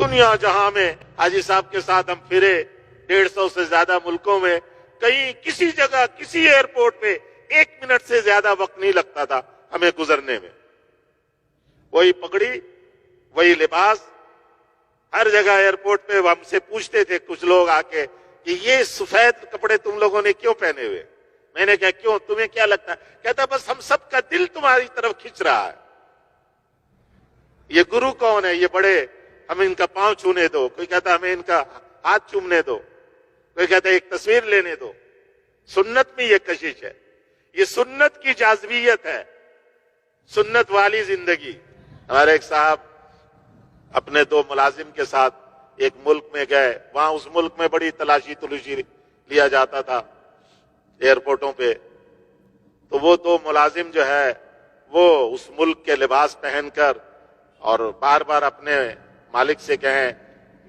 دنیا جہاں میں حاجی صاحب کے ساتھ ہم پھرے 150 سے زیادہ ملکوں میں، کہیں کسی جگہ کسی ایئرپورٹ پہ 1 منٹ سے زیادہ وقت نہیں لگتا تھا ہمیں گزرنے میں۔ وہی پگڑی، وہی لباس، ہر جگہ ایئرپورٹ پہ ہم سے پوچھتے تھے کچھ لوگ آ کے کہ یہ سفید کپڑے تم لوگوں نے کیوں پہنے ہوئے؟ میں نے کہا کیوں، تمہیں کیا لگتا ہے؟ کہتا بس ہم سب کا دل تمہاری طرف کھنچ رہا ہے۔ یہ گرو کون ہے؟ یہ بڑے، ہمیں ان کا پاؤں چھونے دو، کوئی کہتا ہمیں ان کا ہاتھ چومنے دو، کوئی کہتا ایک تصویر لینے دو۔ سنت میں یہ کشش ہے، یہ سنت کی جاذبیت ہے، سنت والی زندگی۔ ہمارے ایک صاحب اپنے 2 ملازم کے ساتھ ایک ملک میں گئے، وہاں اس ملک میں بڑی تلاشی لیا جاتا تھا ایئرپورٹوں پہ، تو وہ 2 ملازم جو ہے وہ اس ملک کے لباس پہن کر اور بار بار اپنے مالک سے کہیں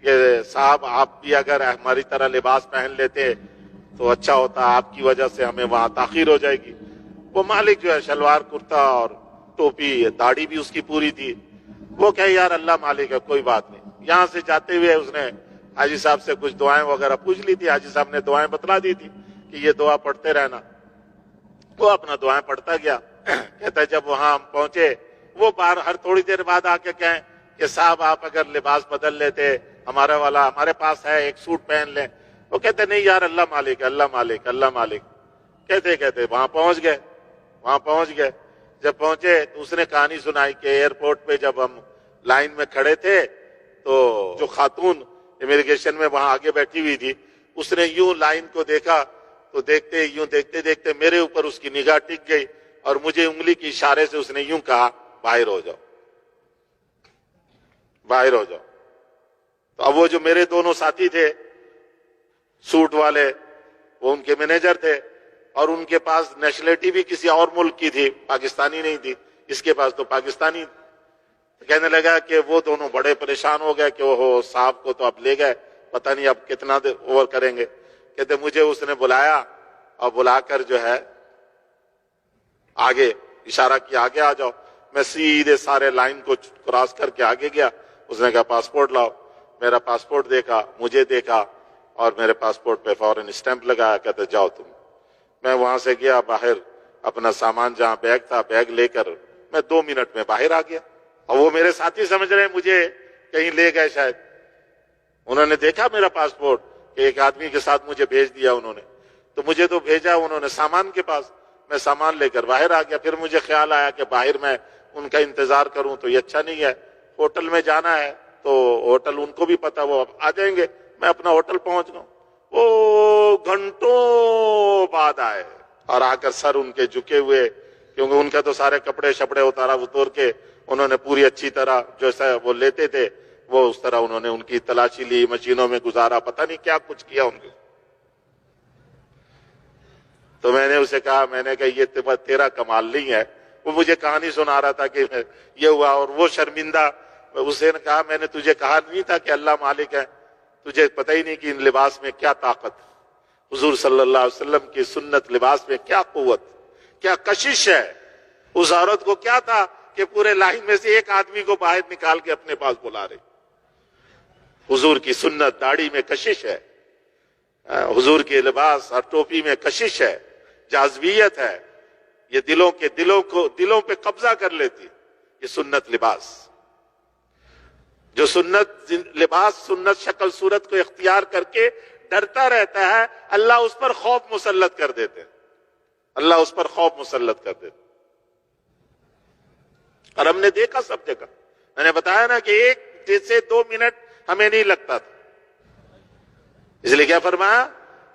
کہ صاحب آپ بھی اگر ہماری طرح لباس پہن لیتے تو اچھا ہوتا، آپ کی وجہ سے ہمیں وہاں تاخیر ہو جائے گی۔ وہ مالک جو ہے شلوار کرتا اور ٹوپی، داڑھی بھی اس کی پوری تھی، وہ کہے یار اللہ مالک ہے کوئی بات نہیں۔ یہاں سے جاتے ہوئے اس نے حاجی صاحب سے کچھ دعائیں وغیرہ پوچھ لی تھی، حاجی صاحب نے دعائیں بتلا دی تھی کہ یہ دعا پڑھتے رہنا۔ وہ اپنا دعائیں پڑھتا گیا۔ کہتا ہے جب وہاں ہم پہنچے، وہ ہر تھوڑی دیر بعد آ کے کہیں کہ صاحب آپ اگر لباس بدل لیتے، ہمارے پاس ہے ایک سوٹ پہن لیں۔ وہ کہتے نہیں یار اللہ مالک ہے، اللہ مالک، اللہ مالک، کہتے وہاں پہنچ گئے۔ جب پہنچے تو اس نے کہانی سنائی کہ ایئرپورٹ پہ جب ہم لائن میں کھڑے تھے تو جو خاتون امیگریشن میں وہاں آگے بیٹھی ہوئی تھی، اس نے یوں لائن کو دیکھا تو دیکھتے میرے اوپر اس کی نگاہ ٹک گئی اور مجھے انگلی کی اشارے سے اس نے یوں کہا باہر ہو جاؤ، باہر ہو جاؤ۔ تو اب وہ جو میرے دونوں ساتھی تھے سوٹ والے، وہ ان کے مینیجر تھے اور ان کے پاس نیشنلٹی بھی کسی اور ملک کی تھی، پاکستانی نہیں تھی، اس کے پاس تو پاکستانی۔ کہنے لگا کہ وہ دونوں بڑے پریشان ہو گئے کہ وہ صاحب کو تو اب لے گئے، پتہ نہیں اب کتنا دیر اوور کریں گے۔ کہتے مجھے اس نے بلایا اور بلا کر جو ہے آگے اشارہ کیا آگے آ جاؤ۔ میں سیدھے سارے لائن کو کراس کر کے آگے گیا۔ اس نے کہا پاسپورٹ لاؤ۔ میرا پاسپورٹ دیکھا، مجھے دیکھا اور میرے پاسپورٹ پہ فوراً اسٹیمپ لگایا، کہتے جاؤ تم۔ میں وہاں سے گیا باہر، اپنا سامان جہاں بیگ تھا بیگ لے کر میں 2 منٹ میں باہر آ گیا۔ اور وہ میرے ساتھی سمجھ رہے ہیں مجھے کہیں لے گئے شاید۔ انہوں نے دیکھا میرا پاسپورٹ کہ ایک آدمی کے ساتھ مجھے بھیج دیا انہوں نے، تو مجھے تو بھیجا انہوں نے سامان کے پاس، میں سامان لے کر باہر آ گیا۔ پھر مجھے خیال آیا کہ باہر میں ان کا انتظار کروں تو یہ اچھا نہیں ہے، ہوٹل میں جانا ہے تو ہوٹل ان کو بھی پتا وہ آ جائیں گے، میں اپنا ہوٹل پہنچ گا۔ وہ گھنٹوں بعد آئے اور آ کر سر ان کے جھکے ہوئے، کیونکہ ان کا تو سارے کپڑے شپڑے اتور کے انہوں نے پوری اچھی طرح جیسا وہ لیتے تھے وہ اس طرح انہوں نے ان کی تلاشی لی، مشینوں میں گزارا، پتہ نہیں کیا کچھ کیا ان کو۔ تو میں نے اسے کہا، میں نے کہا یہ تیرا کمال نہیں ہے۔ وہ مجھے کہانی سنا رہا تھا کہ یہ ہوا اور وہ شرمندہ۔ اسے نے کہا میں نے تجھے کہا نہیں تھا کہ اللہ مالک ہے؟ تجھے پتہ ہی نہیں کہ ان لباس میں کیا طاقت، حضور صلی اللہ علیہ وسلم کی سنت لباس میں کیا قوت، کیا کشش ہے۔ اس عورت کو کیا تھا کہ پورے لائن میں سے ایک آدمی کو باہر نکال کے اپنے پاس بلا رہے۔ حضور کی سنت داڑھی میں کشش ہے، حضور کے لباس اور ٹوپی میں کشش ہے، جاذبیت ہے، یہ دلوں پہ قبضہ کر لیتی یہ سنت لباس۔ جو سنت لباس، سنت شکل صورت کو اختیار کر کے ڈرتا رہتا ہے، اللہ اس پر خوف مسلط کر دیتے ہیں، اللہ اس پر خوف مسلط کر دیتے۔ اور ہم نے دیکھا سب جگہ، میں نے بتایا نا کہ 1 سے 2 منٹ ہمیں نہیں لگتا تھا۔ اس لیے کیا فرمایا؟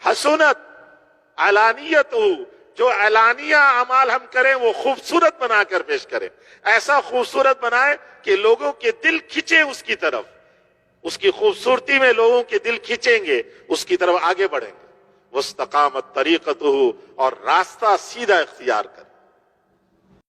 حسنت علانیت، جو اعلانیہ اعمال ہم کریں وہ خوبصورت بنا کر پیش کریں، ایسا خوبصورت بنائے کہ لوگوں کے دل کھنچے اس کی طرف، اس کی خوبصورتی میں لوگوں کے دل کھنچیں گے، اس کی طرف آگے بڑھیں گے۔ واستقامت طریقتہ، اور راستہ سیدھا اختیار کریں۔